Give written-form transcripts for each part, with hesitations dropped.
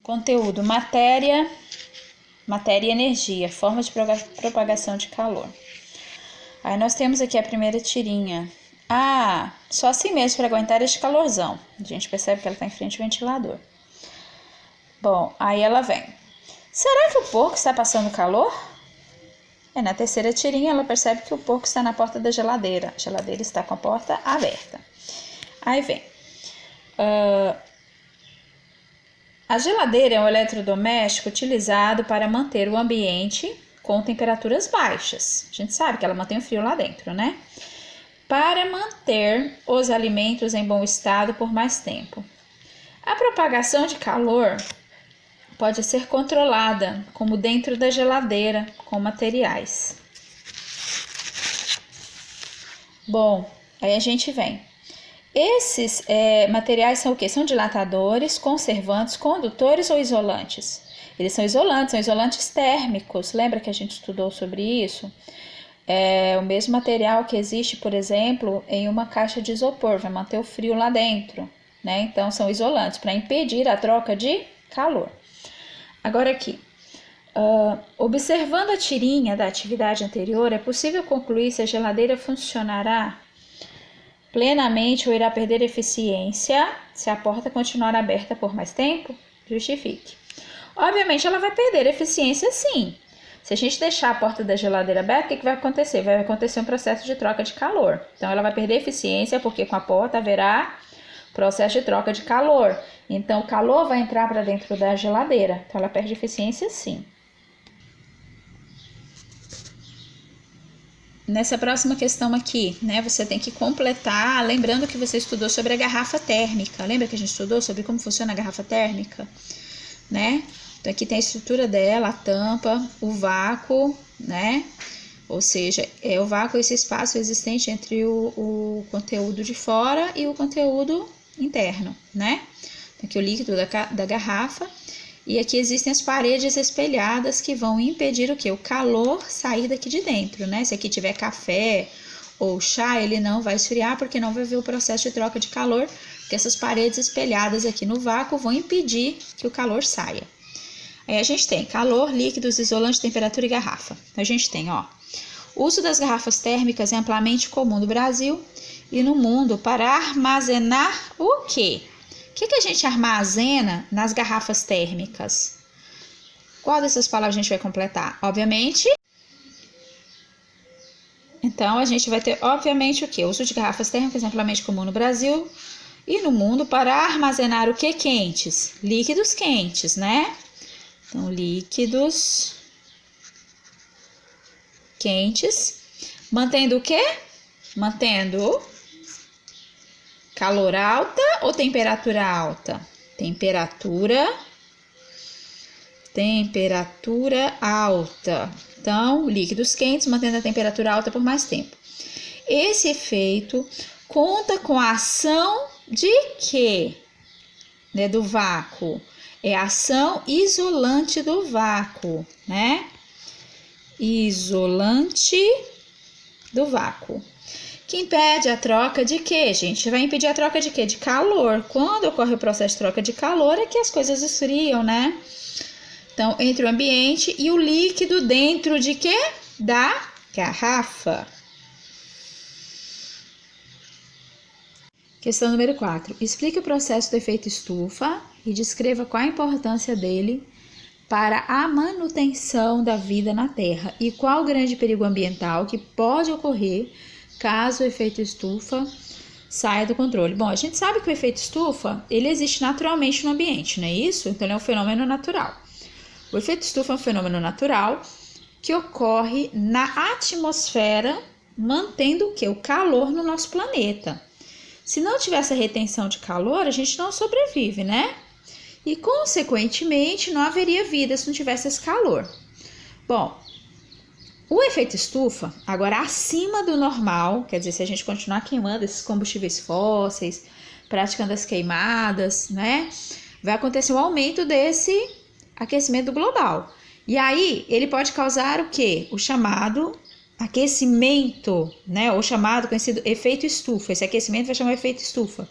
Conteúdo: matéria e energia, forma de propagação de calor. Aí nós temos aqui a primeira tirinha. Só assim mesmo para aguentar este calorzão. A gente percebe que ela está em frente ao ventilador. Bom, aí ela vem. Será que o porco está passando calor? Na terceira tirinha ela percebe que o porco está na porta da geladeira. A geladeira está com a porta aberta. Aí vem. A geladeira é um eletrodoméstico utilizado para manter o ambiente com temperaturas baixas. A gente sabe que ela mantém o frio lá dentro, né? Para manter os alimentos em bom estado por mais tempo. A propagação de calor pode ser controlada, como dentro da geladeira, com materiais. Bom, aí a gente vem. Esses materiais são o quê? São dilatadores, conservantes, condutores ou isolantes? Eles são isolantes térmicos. Lembra que a gente estudou sobre isso? É o mesmo material que existe, por exemplo, em uma caixa de isopor, vai manter o frio lá dentro, né? Então, são isolantes para impedir a troca de calor. Agora aqui, observando a tirinha da atividade anterior, é possível concluir se a geladeira funcionará plenamente ou irá perder eficiência se a porta continuar aberta por mais tempo? Justifique. Obviamente ela vai perder eficiência sim. Se a gente deixar a porta da geladeira aberta, o que vai acontecer? Vai acontecer um processo de troca de calor. Então ela vai perder eficiência porque com a porta haverá processo de troca de calor. Então o calor vai entrar para dentro da geladeira. Então ela perde eficiência sim. Nessa próxima questão aqui, né, você tem que completar, lembrando que você estudou sobre a garrafa térmica. Lembra que a gente estudou sobre como funciona a garrafa térmica? Né? Então aqui tem a estrutura dela, a tampa, o vácuo, né? Ou seja, é o vácuo, esse espaço existente entre o conteúdo de fora e o conteúdo interno, né? Aqui o líquido da garrafa. E aqui existem as paredes espelhadas que vão impedir o quê? O calor sair daqui de dentro, né? Se aqui tiver café ou chá, ele não vai esfriar porque não vai haver o processo de troca de calor, porque essas paredes espelhadas aqui no vácuo vão impedir que o calor saia. Aí a gente tem calor, líquidos, isolante, temperatura e garrafa. A gente tem, o uso das garrafas térmicas é amplamente comum no Brasil e no mundo para armazenar o quê? O que a gente armazena nas garrafas térmicas? Qual dessas palavras a gente vai completar? Obviamente. Então, a gente vai ter, obviamente, o quê? O uso de garrafas térmicas é amplamente comum no Brasil e no mundo para armazenar o quê? Quentes? Líquidos quentes, né? Então, líquidos quentes. Mantendo o quê? Mantendo calor alta ou temperatura alta? Temperatura alta. Então, líquidos quentes mantendo a temperatura alta por mais tempo. Esse efeito conta com a ação de quê? Né, do vácuo. É a ação isolante do vácuo, né? Isolante do vácuo. Que impede a troca de quê, gente? Vai impedir a troca de quê? De calor. Quando ocorre o processo de troca de calor é que as coisas esfriam, né? Então, entre o ambiente e o líquido dentro de quê? Da garrafa. Questão número 4. Explique o processo do efeito estufa e descreva qual a importância dele para a manutenção da vida na Terra e qual o grande perigo ambiental que pode ocorrer caso o efeito estufa saia do controle. Bom, a gente sabe que o efeito estufa, ele existe naturalmente no ambiente, não é isso? Então, ele é um fenômeno natural. O efeito estufa é um fenômeno natural que ocorre na atmosfera, mantendo o quê? O calor no nosso planeta. Se não tivesse a retenção de calor, a gente não sobrevive, né? E, consequentemente, não haveria vida se não tivesse esse calor. Bom, o efeito estufa, agora acima do normal, quer dizer, se a gente continuar queimando esses combustíveis fósseis, praticando as queimadas, né? Vai acontecer um aumento desse aquecimento global. E aí, ele pode causar o quê? O chamado aquecimento, né? Ou chamado, conhecido efeito estufa. Esse aquecimento vai chamar efeito estufa.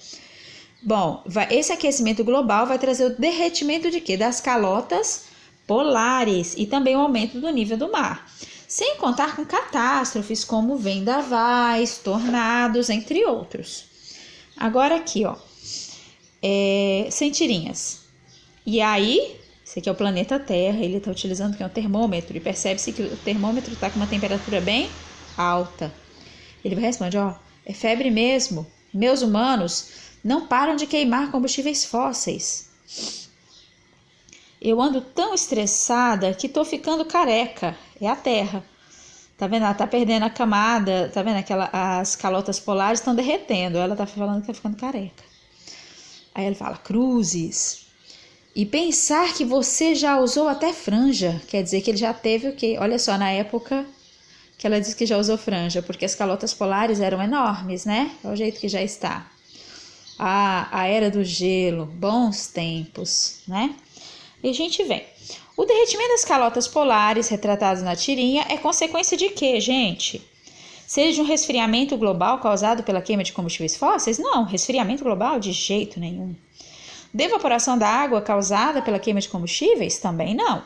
Bom, esse aquecimento global vai trazer o derretimento de quê? Das calotas polares e também o aumento do nível do mar. Sem contar com catástrofes como vendavais, tornados, entre outros. Agora aqui, ó, sem tirinhas. E aí, esse aqui é o planeta Terra, ele está utilizando aqui um termômetro e percebe-se que o termômetro está com uma temperatura bem alta. Ele responde, ó, é febre mesmo, meus humanos não param de queimar combustíveis fósseis. Eu ando tão estressada que tô ficando careca. É a Terra. Tá vendo? Ela tá perdendo a camada. Tá vendo? As calotas polares estão derretendo. Ela tá falando que tá ficando careca. Aí ele fala, cruzes. E pensar que você já usou até franja. Quer dizer que ele já teve o quê? Olha só, na época que ela disse que já usou franja. Porque as calotas polares eram enormes, né? É o jeito que já está. A era do gelo. Bons tempos, né? E a gente vem. O derretimento das calotas polares, retratados na tirinha, é consequência de quê, gente? Seja de um resfriamento global causado pela queima de combustíveis fósseis? Não, resfriamento global de jeito nenhum. De evaporação da água causada pela queima de combustíveis? Também não.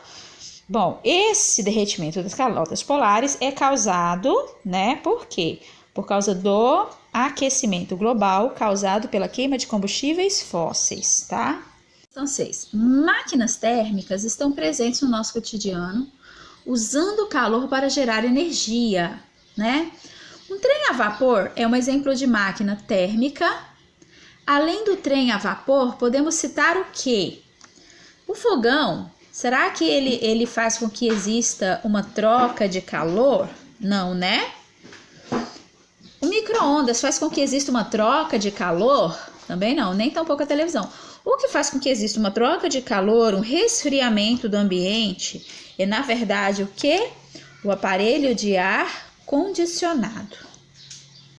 Bom, esse derretimento das calotas polares é causado, né? Por quê? Por causa do aquecimento global causado pela queima de combustíveis fósseis, tá? Questão 6. Máquinas térmicas estão presentes no nosso cotidiano, usando o calor para gerar energia, né? Um trem a vapor é um exemplo de máquina térmica. Além do trem a vapor, podemos citar o quê? O fogão. Será que ele faz com que exista uma troca de calor? Não, né? O micro-ondas faz com que exista uma troca de calor? Também não, nem tampouco a televisão. O que faz com que exista uma troca de calor, um resfriamento do ambiente, é na verdade o quê? O aparelho de ar condicionado.